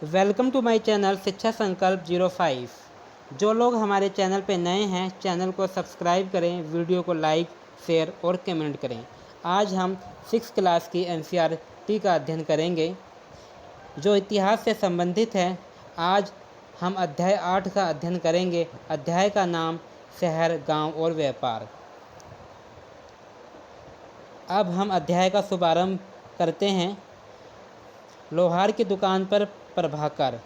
Welcome to my channel शिक्षा संकल्प 05। जो लोग हमारे चैनल पर नए हैं, चैनल को सब्सक्राइब करें, वीडियो को लाइक, शेयर और कमेंट करें। आज हम 6 क्लास की एनसीईआरटी का अध्ययन करेंगे जो इतिहास से संबंधित है। आज हम अध्याय 8 का अध्ययन करेंगे। अध्याय का नाम शहर, गांव और व्यापार। अब हम अध्याय का शुभारंभ करते हैं। लोहार की दुकान पर प्रभाकर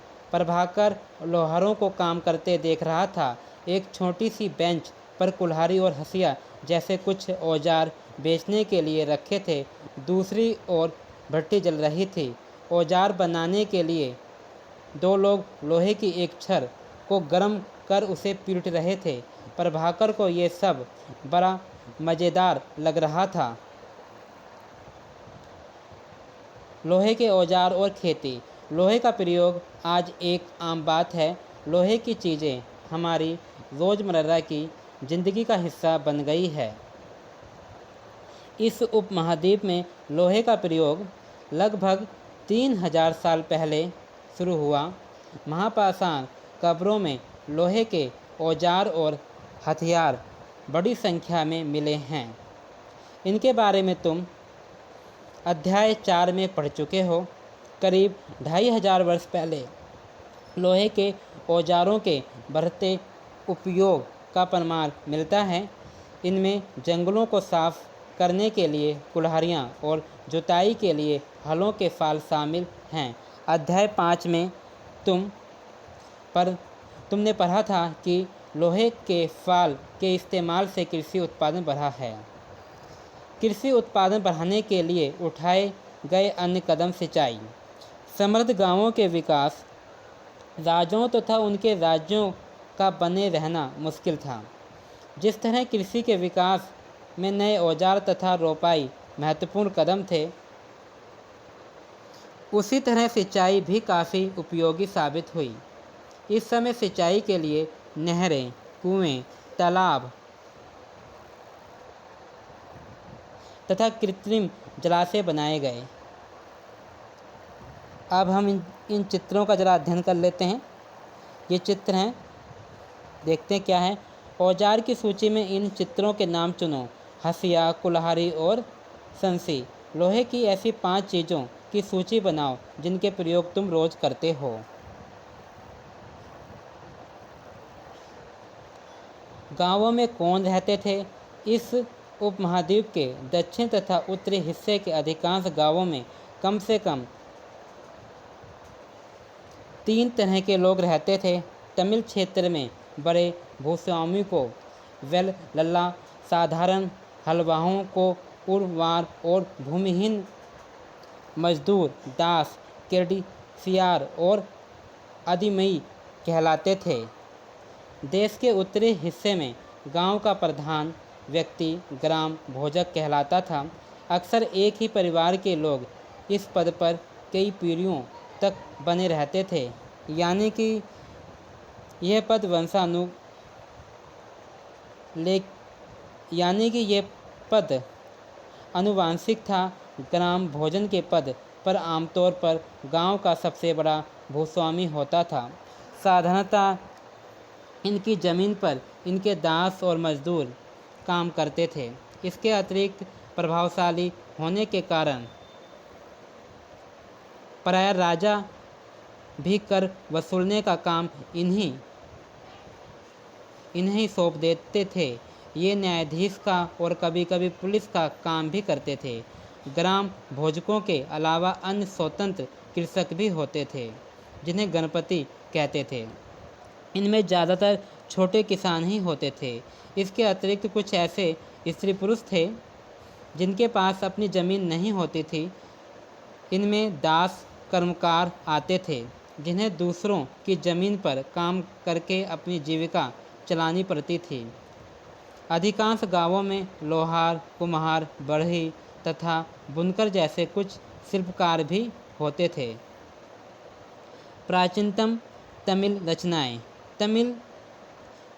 लोहारों को काम करते देख रहा था। एक छोटी सी बेंच पर कुल्हाड़ी और हंसिया जैसे कुछ औजार बेचने के लिए रखे थे। दूसरी ओर भट्टी जल रही थी। औजार बनाने के लिए दो लोग लोहे की एक छड़ को गर्म कर उसे पीट रहे थे। प्रभाकर को ये सब बड़ा मज़ेदार लग रहा था। लोहे के औजार और खेती। लोहे का प्रयोग आज एक आम बात है। लोहे की चीज़ें हमारी रोज़मर्रा की ज़िंदगी का हिस्सा बन गई है। इस उपमहाद्वीप में लोहे का प्रयोग लगभग 3000 साल पहले शुरू हुआ। महापाषाण कब्रों में लोहे के औजार और हथियार बड़ी संख्या में मिले हैं। इनके बारे में तुम अध्याय 4 में पढ़ चुके हो। करीब 2500 वर्ष पहले लोहे के औजारों के बढ़ते उपयोग का प्रमाण मिलता है। इनमें जंगलों को साफ करने के लिए कुल्हाड़ियाँ और जुताई के लिए हलों के फाल शामिल हैं। अध्याय 5 में तुमने पढ़ा था कि लोहे के फाल के इस्तेमाल से कृषि उत्पादन बढ़ा है। कृषि उत्पादन बढ़ाने के लिए उठाए गए अन्य कदम सिंचाई, समृद्ध गांवों के विकास, राज्यों तथा उनके राज्यों का बने रहना मुश्किल था। जिस तरह कृषि के विकास में नए औजार तथा रोपाई महत्वपूर्ण कदम थे, उसी तरह सिंचाई भी काफ़ी उपयोगी साबित हुई। इस समय सिंचाई के लिए नहरें, कुएं, तालाब तथा कृत्रिम जलाशय बनाए गए। अब हम इन चित्रों का जरा अध्ययन कर लेते हैं। ये चित्र हैं, देखते हैं क्या है। औजार की सूची में इन चित्रों के नाम चुनो। हंसिया, कुल्हाड़ी और संसी। लोहे की ऐसी 5 चीज़ों की सूची बनाओ जिनके प्रयोग तुम रोज करते हो। गांवों में कौन रहते थे? इस उपमहाद्वीप के दक्षिण तथा उत्तरी हिस्से के अधिकांश गांवों में कम से कम 3 तरह के लोग रहते थे। तमिल क्षेत्र में बड़े भूस्वामी को वेल लल्ला, साधारण हलवाहों को उरवार और भूमिहीन मजदूर दास, केरडीसियार और आदिमई कहलाते थे। देश के उत्तरी हिस्से में गांव का प्रधान व्यक्ति ग्राम भोजक कहलाता था। अक्सर एक ही परिवार के लोग इस पद पर कई पीढ़ियों तक बने रहते थे, यानी कि यह पद अनुवांशिक था। ग्राम भोजन के पद पर आमतौर पर गांव का सबसे बड़ा भूस्वामी होता था। साधारणतः इनकी ज़मीन पर इनके दास और मजदूर काम करते थे। इसके अतिरिक्त प्रभावशाली होने के कारण प्रायः राजा भी कर वसूलने का काम इन्हीं सौंप देते थे। ये न्यायाधीश का और कभी कभी पुलिस का काम भी करते थे। ग्राम भोजकों के अलावा अन्य स्वतंत्र कृषक भी होते थे जिन्हें गणपति कहते थे। इनमें ज़्यादातर छोटे किसान ही होते थे। इसके अतिरिक्त कुछ ऐसे स्त्री पुरुष थे जिनके पास अपनी ज़मीन नहीं होती थी। इनमें दास कर्मकार आते थे जिन्हें दूसरों की ज़मीन पर काम करके अपनी जीविका चलानी पड़ती थी। अधिकांश गांवों में लोहार, कुम्हार, बढ़ई तथा बुनकर जैसे कुछ शिल्पकार भी होते थे। प्राचीनतम तमिल रचनाएं। तमिल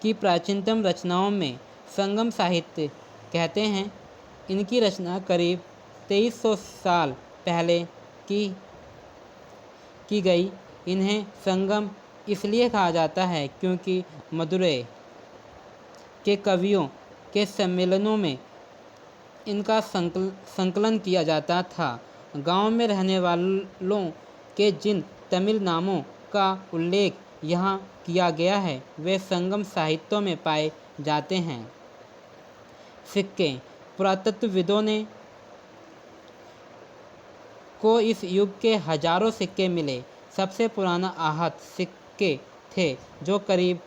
की प्राचीनतम रचनाओं में संगम साहित्य कहते हैं। इनकी रचना करीब 2300 साल पहले की गई। इन्हें संगम इसलिए कहा जाता है क्योंकि मदुरै के कवियों के सम्मेलनों में इनका संकलन किया जाता था। गांव में रहने वालों के जिन तमिल नामों का उल्लेख यहाँ किया गया है वे संगम साहित्यों में पाए जाते हैं। सिक्के। पुरातत्वविदों ने को इस युग के हजारों सिक्के मिले। सबसे पुराना आहत सिक्के थे जो करीब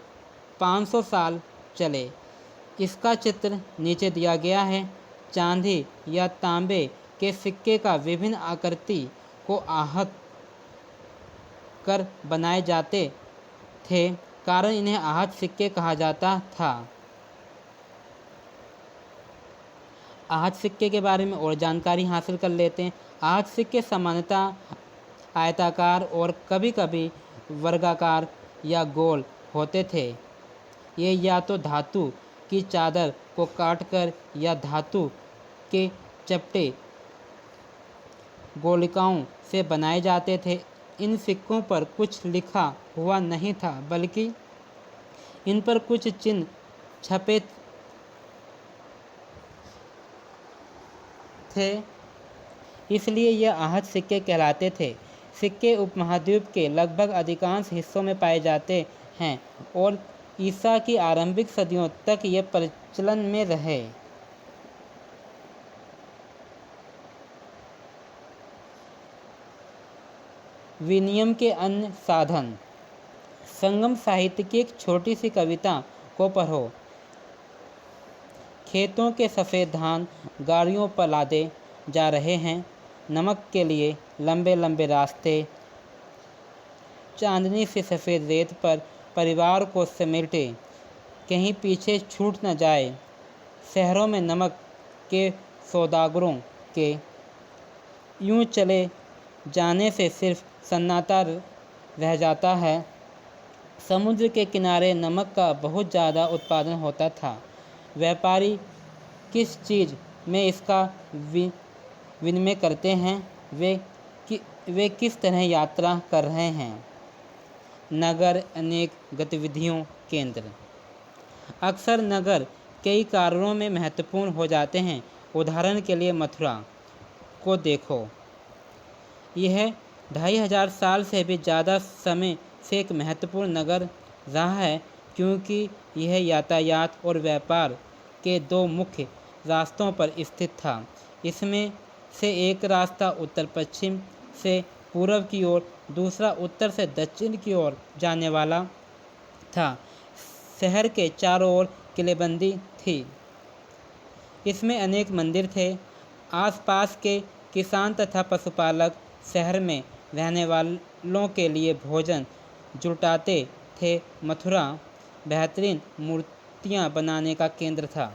500 साल चले। इसका चित्र नीचे दिया गया है। चांदी या तांबे के सिक्के का विभिन्न आकृति को आहत कर बनाए जाते थे, कारण इन्हें आहत सिक्के कहा जाता था। आहत सिक्के के बारे में और जानकारी हासिल कर लेते हैं। आहत सिक्के सामान्यतः आयताकार और कभी-कभी वर्गाकार या गोल होते थे। ये या तो धातु की चादर को काटकर या धातु के चपटे गोलिकाओं से बनाए जाते थे। इन सिक्कों पर कुछ लिखा हुआ नहीं था, बल्कि इन पर कुछ चिन्ह छपे थे, इसलिए यह आहत सिक्के कहलाते थे। सिक्के उपमहाद्वीप के लगभग अधिकांश हिस्सों में पाए जाते हैं और ईसा की आरंभिक सदियों तक ये प्रचलन में रहे। विनिमय के अन्य साधन। संगम साहित्य की एक छोटी सी कविता को पढ़ो। खेतों के सफ़ेद धान गाड़ियों पर लादे जा रहे हैं। नमक के लिए लंबे लंबे रास्ते। चांदनी से सफ़ेद रेत पर परिवार को समेटे, कहीं पीछे छूट न जाए। शहरों में नमक के सौदागरों के यूं चले जाने से सिर्फ सन्नाटा रह जाता है। समुद्र के किनारे नमक का बहुत ज़्यादा उत्पादन होता था। व्यापारी किस चीज़ में इसका विनिमय करते हैं, वे किस तरह यात्रा कर रहे हैं। नगर अनेक गतिविधियों केंद्र। अक्सर नगर कई कारणों में महत्वपूर्ण हो जाते हैं। उदाहरण के लिए मथुरा को देखो। यह 2500 साल से भी ज़्यादा समय से एक महत्वपूर्ण नगर रहा है, क्योंकि यह यातायात और व्यापार के दो मुख्य रास्तों पर स्थित था। इसमें से एक रास्ता उत्तर पश्चिम से पूर्व की ओर, दूसरा उत्तर से दक्षिण की ओर जाने वाला था। शहर के चारों ओर किलेबंदी थी। इसमें अनेक मंदिर थे। आसपास के किसान तथा पशुपालक शहर में रहने वालों के लिए भोजन जुटाते थे। मथुरा बेहतरीन मूर्तियां बनाने का केंद्र था।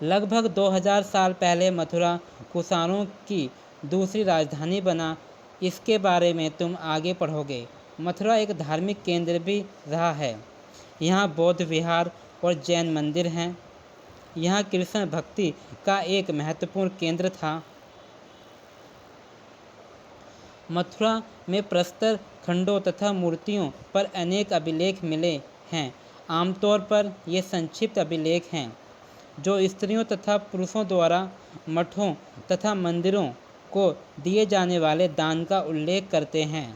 लगभग 2000 साल पहले मथुरा कुषाणों की दूसरी राजधानी बना। इसके बारे में तुम आगे पढ़ोगे। मथुरा एक धार्मिक केंद्र भी रहा है। यहाँ बौद्ध विहार और जैन मंदिर हैं। यहाँ कृष्ण भक्ति का एक महत्वपूर्ण केंद्र था। मथुरा में प्रस्तर खंडों तथा मूर्तियों पर अनेक अभिलेख मिले हैं। आमतौर पर ये संक्षिप्त अभिलेख हैं जो स्त्रियों तथा पुरुषों द्वारा मठों तथा मंदिरों को दिए जाने वाले दान का उल्लेख करते हैं।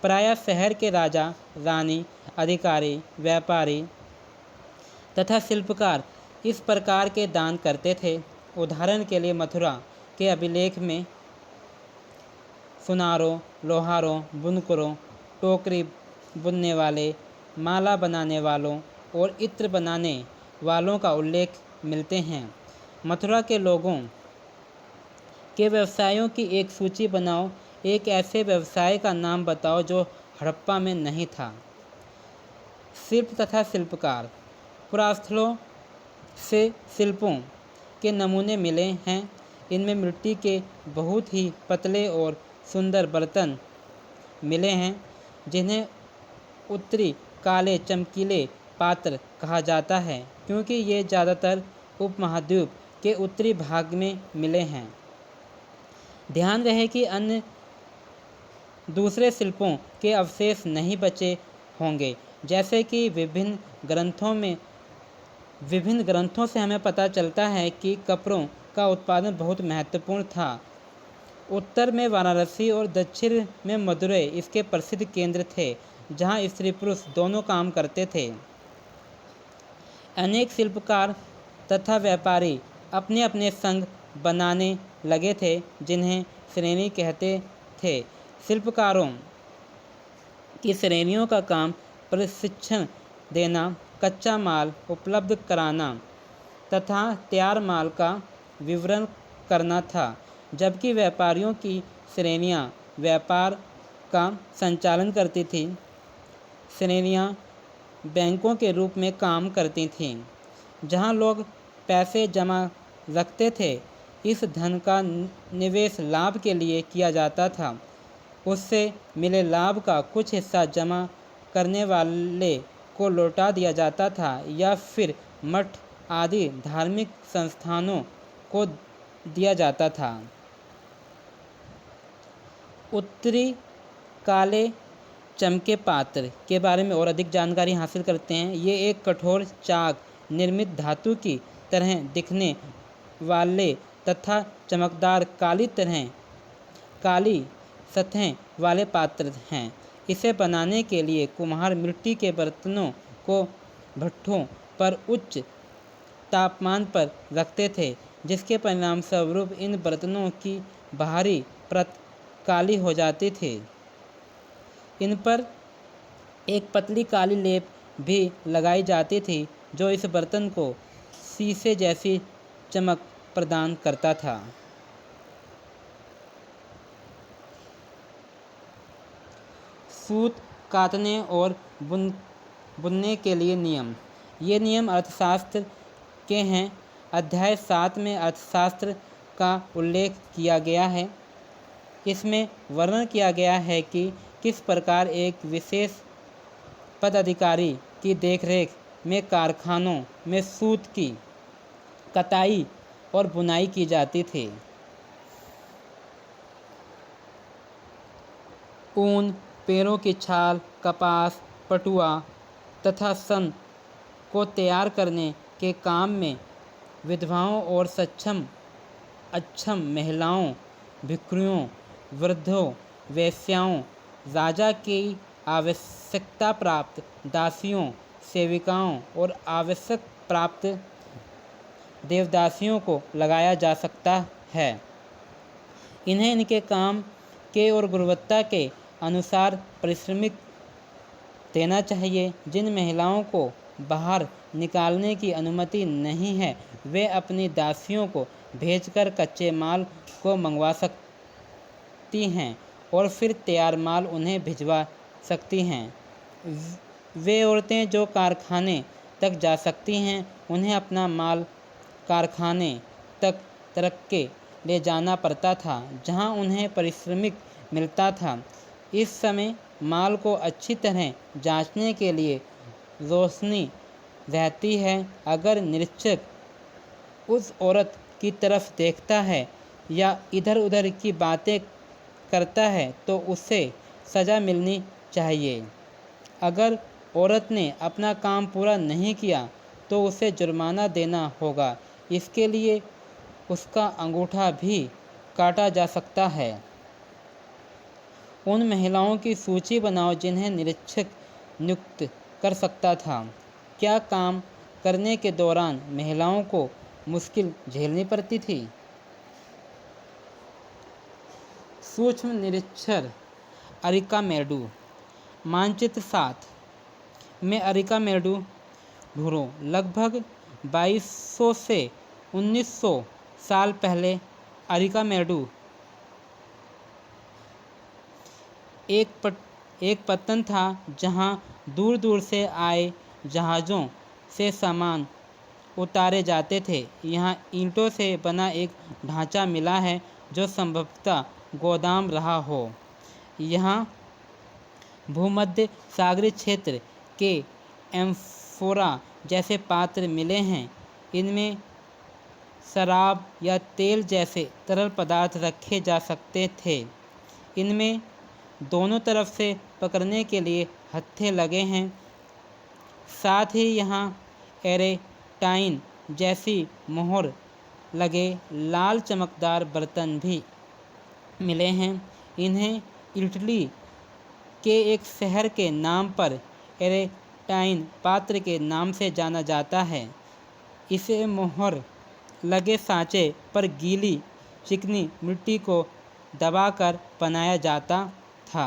प्रायः शहर के राजा, रानी, अधिकारी, व्यापारी तथा शिल्पकार इस प्रकार के दान करते थे। उदाहरण के लिए मथुरा के अभिलेख में सुनारों, लोहारों, बुनकरों, टोकरी बुनने वाले, माला बनाने वालों और इत्र बनाने वालों का उल्लेख मिलते हैं। मथुरा के लोगों के व्यवसायों की एक सूची बनाओ। एक ऐसे व्यवसाय का नाम बताओ जो हड़प्पा में नहीं था। शिल्प तथा शिल्पकार। पुरास्थलों से शिल्पों के नमूने मिले हैं। इनमें मिट्टी के बहुत ही पतले और सुंदर बर्तन मिले हैं, जिन्हें उत्तरी काले चमकीले पात्र कहा जाता है, क्योंकि ये ज़्यादातर उपमहाद्वीप के उत्तरी भाग में मिले हैं। ध्यान रहे कि अन्य दूसरे शिल्पों के अवशेष नहीं बचे होंगे। जैसे कि विभिन्न ग्रंथों से हमें पता चलता है कि कपड़ों का उत्पादन बहुत महत्वपूर्ण था। उत्तर में वाराणसी और दक्षिण में मदुरै इसके प्रसिद्ध केंद्र थे, जहाँ स्त्री पुरुष दोनों काम करते थे। अनेक शिल्पकार तथा व्यापारी अपने अपने संघ बनाने लगे थे, जिन्हें श्रेणी कहते थे। शिल्पकारों की श्रेणियों का काम प्रशिक्षण देना, कच्चा माल उपलब्ध कराना तथा तैयार माल का विवरण करना था, जबकि व्यापारियों की श्रेणियां व्यापार का संचालन करती थीं। श्रेणियां बैंकों के रूप में काम करती थीं, जहां लोग पैसे जमा रखते थे। इस धन का निवेश लाभ के लिए किया जाता था। उससे मिले लाभ का कुछ हिस्सा जमा करने वाले को लौटा दिया जाता था या फिर मठ आदि धार्मिक संस्थानों को दिया जाता था। उत्तरी काले चमके पात्र के बारे में और अधिक जानकारी हासिल करते हैं। ये एक कठोर चाक निर्मित धातु की तरह दिखने वाले तथा चमकदार काली सतहें वाले पात्र हैं। इसे बनाने के लिए कुम्हार मिट्टी के बर्तनों को भट्ठों पर उच्च तापमान पर रखते थे, जिसके परिणाम स्वरूप इन बर्तनों की बाहरी परत काली हो जाती थी। इन पर एक पतली काली लेप भी लगाई जाती थी, जो इस बर्तन को शीशे जैसी चमक प्रदान करता था। सूत कातने और बुनने के लिए नियम। ये नियम अर्थशास्त्र के हैं। अध्याय 7 में अर्थशास्त्र का उल्लेख किया गया है। इसमें वर्णन किया गया है कि किस प्रकार एक विशेष पदाधिकारी की देखरेख में कारखानों में सूत की कताई और बुनाई की जाती थी। ऊन, पेड़ों की छाल, कपास, पटुआ तथा सन को तैयार करने के काम में विधवाओं और अक्षम महिलाओं, भिखुओं, वृद्धों, वेश्याओं, राजा की आवश्यकता प्राप्त दासियों, सेविकाओं और आवश्यक प्राप्त देवदासियों को लगाया जा सकता है। इन्हें इनके काम के और गुणवत्ता के अनुसार पारिश्रमिक देना चाहिए। जिन महिलाओं को बाहर निकालने की अनुमति नहीं है, वे अपनी दासियों को भेजकर कच्चे माल को मंगवा सकती हैं और फिर तैयार माल उन्हें भिजवा सकती हैं। वे औरतें जो कारखाने तक जा सकती हैं, उन्हें अपना माल कारखाने तक ट्रक के ले जाना पड़ता था, जहां उन्हें पारिश्रमिक मिलता था। इस समय माल को अच्छी तरह जांचने के लिए रोशनी रहती है। अगर निरीक्षक उस औरत की तरफ देखता है या इधर उधर की बातें करता है तो उसे सज़ा मिलनी चाहिए। अगर औरत ने अपना काम पूरा नहीं किया तो उसे जुर्माना देना होगा। इसके लिए उसका अंगूठा भी काटा जा सकता है। उन महिलाओं की सूची बनाओ जिन्हें निरीक्षक नियुक्त कर सकता था। क्या काम करने के दौरान महिलाओं को मुश्किल झेलनी पड़ती थी? सूक्ष्म निरीक्षर अरिकामेडू। मानचित्र 7 में अरिकामेडू ढूंढो। लगभग 2200 से 1900 साल पहले अरिकामेडू एक पत्तन था, जहां दूर दूर से आए जहाज़ों से सामान उतारे जाते थे। यहाँ ईंटों से बना एक ढांचा मिला है, जो संभवतः गोदाम रहा हो। यहाँ भूमध्य सागरीय क्षेत्र के एम्फोरा जैसे पात्र मिले हैं। इनमें शराब या तेल जैसे तरल पदार्थ रखे जा सकते थे। इनमें दोनों तरफ से पकड़ने के लिए हत्थे लगे हैं। साथ ही यहाँ एरेटाइन जैसी मोहर लगे लाल चमकदार बर्तन भी मिले हैं। इन्हें इटली के एक शहर के नाम पर एरेटाइन पात्र के नाम से जाना जाता है। इसे मोहर लगे सांचे पर गीली चिकनी मिट्टी को दबाकर बनाया जाता था।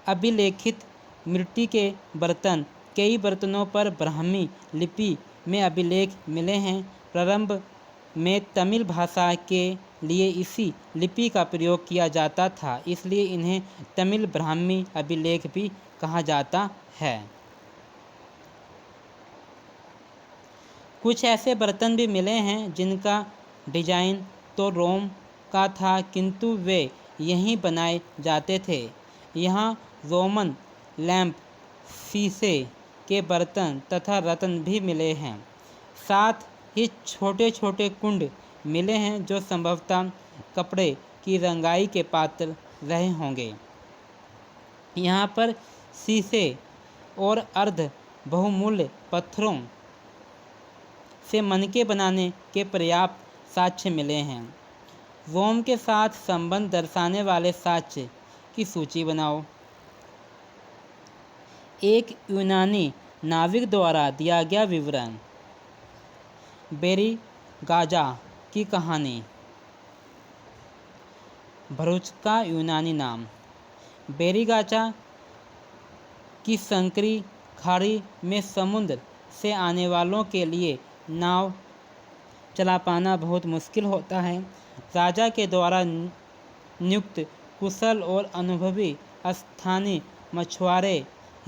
अभिलेखित मिट्टी के बर्तन कई बर्तनों पर ब्राह्मी लिपि में अभिलेख मिले हैं। प्रारंभ में तमिल भाषा के लिए इसी लिपि का प्रयोग किया जाता था, इसलिए इन्हें तमिल ब्राह्मी अभिलेख भी कहा जाता है। कुछ ऐसे बर्तन भी मिले हैं जिनका डिजाइन तो रोम का था, किंतु वे यहीं बनाए जाते थे। यहाँ रोमन लैंप, शीशे के बर्तन तथा रत्न भी मिले हैं। साथ ही छोटे छोटे कुंड मिले हैं जो संभवतः कपड़े की रंगाई के पात्र रहे होंगे। यहाँ पर शीशे और अर्ध बहुमूल्य पत्थरों से मनके बनाने के पर्याप्त साक्ष्य मिले हैं। रोम के साथ संबंध दर्शाने वाले साक्ष्य की सूची बनाओ। एक यूनानी नाविक द्वारा दिया गया विवरण। बेरीगाजा की कहानी। भरूच का यूनानी नाम। बेरीगाजा की संकरी खाड़ी में समुद्र से आने वालों के लिए नाव चला पाना बहुत मुश्किल होता है। राजा के द्वारा नियुक्त कुशल और अनुभवी स्थानीय मछुआरे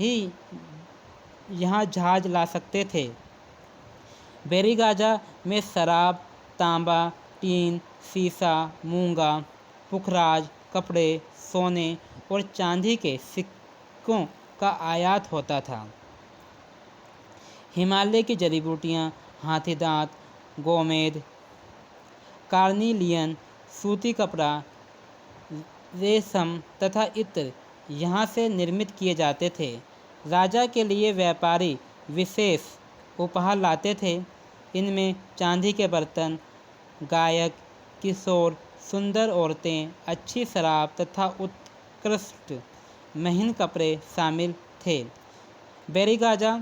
ही यहाँ जहाज ला सकते थे। बेरीगाजा में शराब, तांबा, टीन, शीशा, मूंगा, पुखराज, कपड़े, सोने और चांदी के सिक्कों का आयात होता था। हिमालय की जड़ी बूटियाँ, हाथीदांत, गोमेद, कार्निलियन, सूती कपड़ा, रेशम तथा इत्र यहाँ से निर्मित किए जाते थे। राजा के लिए व्यापारी विशेष उपहार लाते थे। इनमें चांदी के बर्तन, गायक, किशोर, सुंदर औरतें, अच्छी शराब तथा उत्कृष्ट महीन कपड़े शामिल थे। बेरीगाजा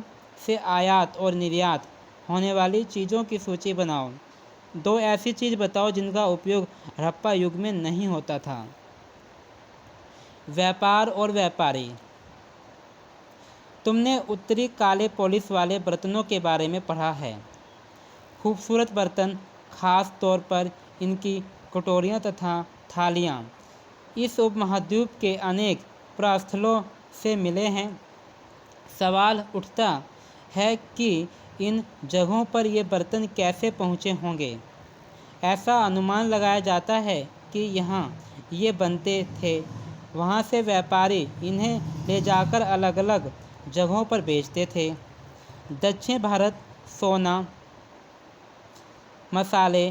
से आयात और निर्यात होने वाली चीज़ों की सूची बनाओ। दो ऐसी चीज़ बताओ जिनका उपयोग हड़प्पा युग में नहीं होता था। व्यापार और व्यापारी। तुमने उत्तरी काले पॉलिश वाले बर्तनों के बारे में पढ़ा है। खूबसूरत बर्तन, खास तौर पर इनकी कटोरियाँ तथा थालियाँ, इस उपमहाद्वीप के अनेक प्रस्थलों से मिले हैं। सवाल उठता है कि इन जगहों पर ये बर्तन कैसे पहुँचे होंगे। ऐसा अनुमान लगाया जाता है कि यहाँ ये बनते थे, वहाँ से व्यापारी इन्हें ले जाकर अलग अलग जगहों पर बेचते थे। दक्षिण भारत सोना, मसाले,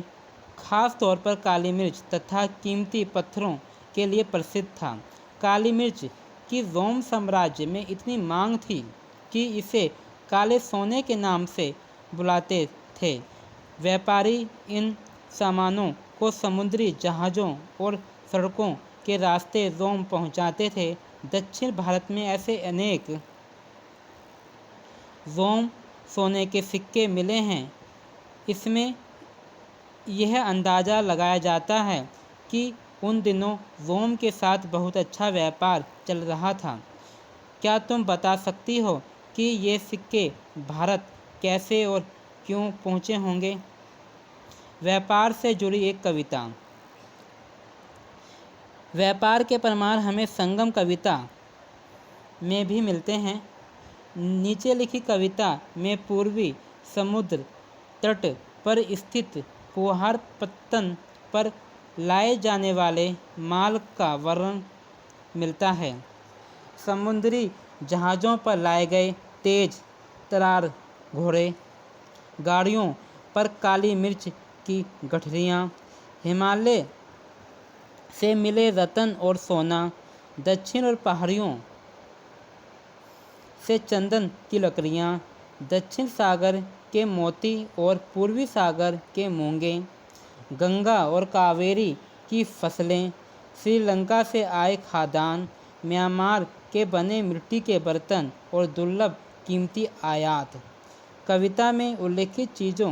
खास तौर पर काली मिर्च तथा कीमती पत्थरों के लिए प्रसिद्ध था। काली मिर्च की रोम साम्राज्य में इतनी मांग थी कि इसे काले सोने के नाम से बुलाते थे। व्यापारी इन सामानों को समुद्री जहाज़ों और सड़कों के रास्ते रोम पहुंचाते थे। दक्षिण भारत में ऐसे अनेक रोम सोने के सिक्के मिले हैं। इसमें यह अंदाज़ा लगाया जाता है कि उन दिनों रोम के साथ बहुत अच्छा व्यापार चल रहा था। क्या तुम बता सकती हो कि ये सिक्के भारत कैसे और क्यों पहुँचे होंगे? व्यापार से जुड़ी एक कविता। व्यापार के प्रमाण हमें संगम कविता में भी मिलते हैं। नीचे लिखी कविता में पूर्वी समुद्र तट पर स्थित कुहार पत्तन पर लाए जाने वाले माल का वर्णन मिलता है। समुद्री जहाज़ों पर लाए गए तेज तरार घोड़े, गाड़ियों पर काली मिर्च की गठरियाँ, हिमालय से मिले रत्न और सोना, दक्षिण और पहाड़ियों से चंदन की लकड़ियाँ, दक्षिण सागर के मोती और पूर्वी सागर के मूंगे, गंगा और कावेरी की फसलें, श्रीलंका से आए खाद्यान्न, म्यांमार के बने मिट्टी के बर्तन और दुर्लभ कीमती आयात। कविता में उल्लिखित चीज़ों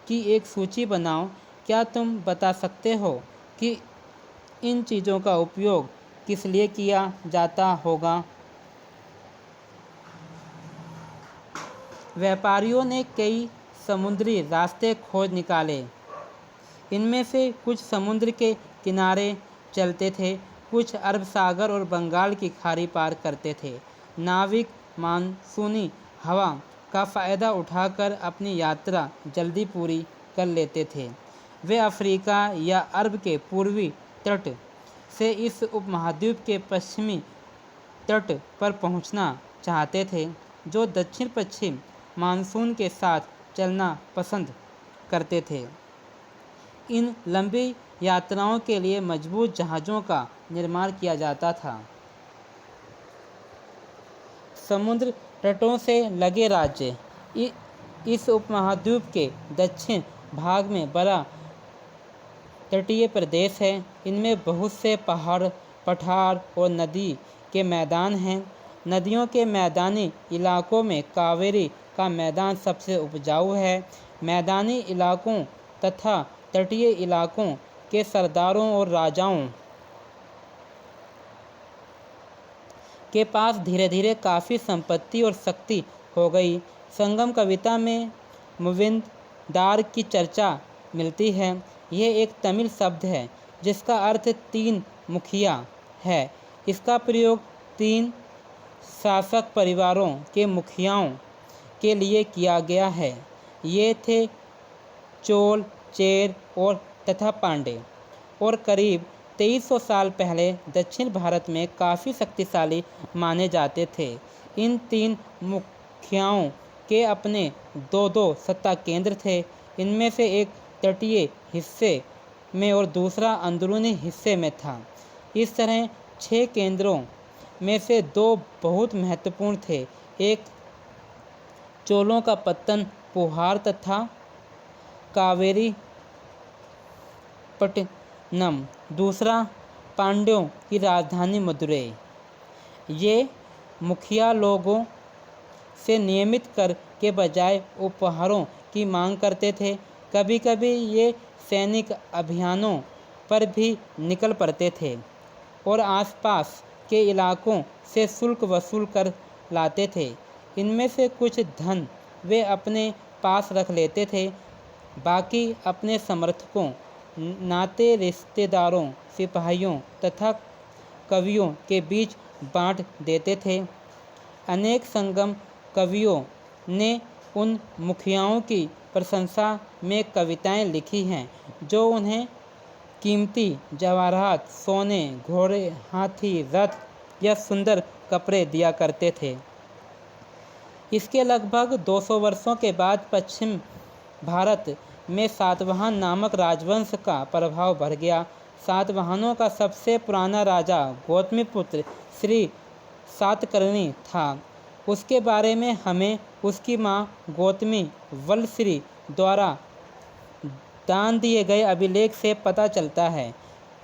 की एक सूची बनाओ। क्या तुम बता सकते हो कि इन चीज़ों का उपयोग किस लिए किया जाता होगा? व्यापारियों ने कई समुद्री रास्ते खोज निकाले। इनमें से कुछ समुद्र के किनारे चलते थे, कुछ अरब सागर और बंगाल की खाड़ी पार करते थे। नाविक मानसूनी हवा का फ़ायदा उठाकर अपनी यात्रा जल्दी पूरी कर लेते थे। वे अफ्रीका या अरब के पूर्वी तट से इस उपमहाद्वीप के पश्चिमी तट पर पहुंचना चाहते थे, जो दक्षिण पश्चिम मानसून के साथ चलना पसंद करते थे। इन लंबी यात्राओं के लिए मजबूत जहाज़ों का निर्माण किया जाता था। समुद्र तटों से लगे राज्य इस उपमहाद्वीप के दक्षिण भाग में बड़ा तटीय प्रदेश है। इनमें बहुत से पहाड़, पठार और नदी के मैदान हैं। नदियों के मैदानी इलाकों में कावेरी का मैदान सबसे उपजाऊ है। मैदानी इलाकों तथा तटीय इलाकों के सरदारों और राजाओं के पास धीरे धीरे काफ़ी संपत्ति और शक्ति हो गई। संगम कविता में मुविंदार की चर्चा मिलती है। यह एक तमिल शब्द है जिसका अर्थ तीन मुखिया है। इसका प्रयोग तीन शासक परिवारों के मुखियाओं के लिए किया गया है। ये थे चोल, चेर और तथा पांडे, और करीब 2300 साल पहले दक्षिण भारत में काफ़ी शक्तिशाली माने जाते थे। इन तीन मुखियाओं के अपने दो दो सत्ता केंद्र थे। इनमें से एक तटीय हिस्से में और दूसरा अंदरूनी हिस्से में था। इस तरह 6 केंद्रों में से 2 बहुत महत्वपूर्ण थे। एक चोलों का पत्तन पुहार तथा कावेरी पट्टनम, दूसरा पांड्यों की राजधानी मदुरै। ये मुखिया लोगों से नियमित कर के बजाय उपहारों की मांग करते थे। कभी कभी ये सैनिक अभियानों पर भी निकल पड़ते थे और आसपास के इलाकों से शुल्क वसूल कर लाते थे। इनमें से कुछ धन वे अपने पास रख लेते थे, बाकी अपने समर्थकों, नाते रिश्तेदारों, सिपाहियों तथा कवियों के बीच बांट देते थे। अनेक संगम कवियों ने उन मुखियाओं की प्रशंसा में कविताएं लिखी हैं, जो उन्हें कीमती जवाहरात, सोने, घोड़े, हाथी, रथ या सुंदर कपड़े दिया करते थे। इसके लगभग 200 वर्षों के बाद पश्चिम भारत में सातवाहन नामक राजवंश का प्रभाव बढ़ गया। सातवाहनों का सबसे पुराना राजा गौतमीपुत्र श्री सातकर्णी था। उसके बारे में हमें उसकी मां गौतमी वल्लश्री द्वारा दान दिए गए अभिलेख से पता चलता है।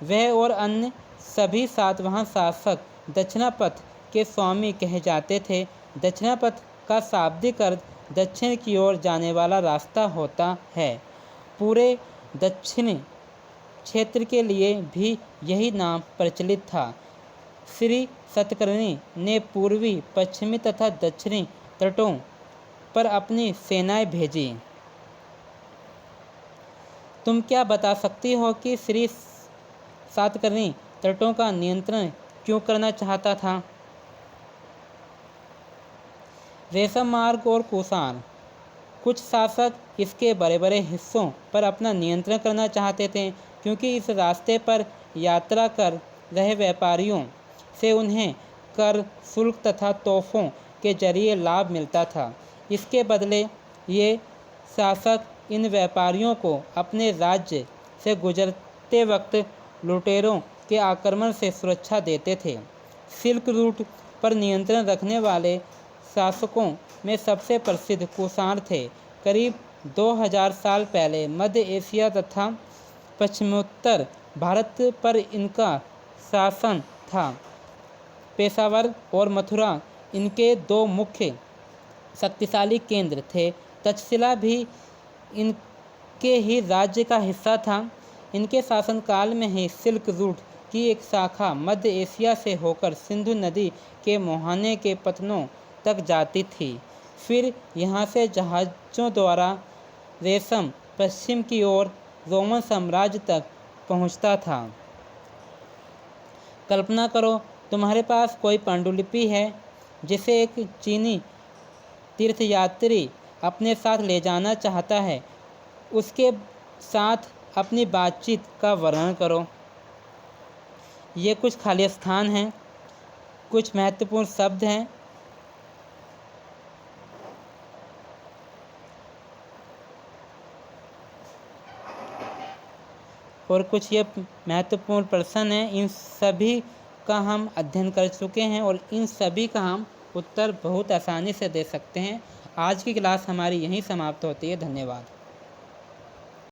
वह और अन्य सभी सातवाहन शासक दक्षिणापथ के स्वामी कहे जाते थे। दक्षिणापथ का शाब्दिक अर्थ दक्षिण की ओर जाने वाला रास्ता होता है। पूरे दक्षिणी क्षेत्र के लिए भी यही नाम प्रचलित था। श्री सातकर्णी ने पूर्वी, पश्चिमी तथा दक्षिणी तटों पर अपनी सेनाएं भेजी। तुम क्या बता सकती हो कि श्री सातकर्णी तटों का नियंत्रण क्यों करना चाहता था? रेशम मार्ग और कुषाण। कुछ शासक इसके बड़े बड़े हिस्सों पर अपना नियंत्रण करना चाहते थे, क्योंकि इस रास्ते पर यात्रा कर रहे व्यापारियों से उन्हें कर, शुल्क तथा तोहफों के जरिए लाभ मिलता था। इसके बदले ये शासक इन व्यापारियों को अपने राज्य से गुजरते वक्त लुटेरों के आक्रमण से सुरक्षा देते थे। सिल्क रूट पर नियंत्रण रखने वाले शासकों में सबसे प्रसिद्ध कुषाण थे। करीब 2000 साल पहले मध्य एशिया तथा पश्चिमोत्तर भारत पर इनका शासन था। पेशावर और मथुरा इनके दो मुख्य शक्तिशाली केंद्र थे। तक्षशिला भी इनके ही राज्य का हिस्सा था। इनके शासनकाल में ही सिल्क रूट की एक शाखा मध्य एशिया से होकर सिंधु नदी के मुहाने के पत्तनों तक जाती थी। फिर यहाँ से जहाज़ों द्वारा रेशम पश्चिम की ओर रोमन साम्राज्य तक पहुँचता था। कल्पना करो तुम्हारे पास कोई पांडुलिपि है जिसे एक चीनी तीर्थयात्री अपने साथ ले जाना चाहता है। उसके साथ अपनी बातचीत का वर्णन करो। ये कुछ खाली स्थान हैं, कुछ महत्वपूर्ण शब्द हैं। और कुछ ये महत्वपूर्ण प्रश्न हैं। इन सभी का हम अध्ययन कर चुके हैं और इन सभी का हम उत्तर बहुत आसानी से दे सकते हैं। आज की क्लास हमारी यहीं समाप्त होती है। धन्यवाद।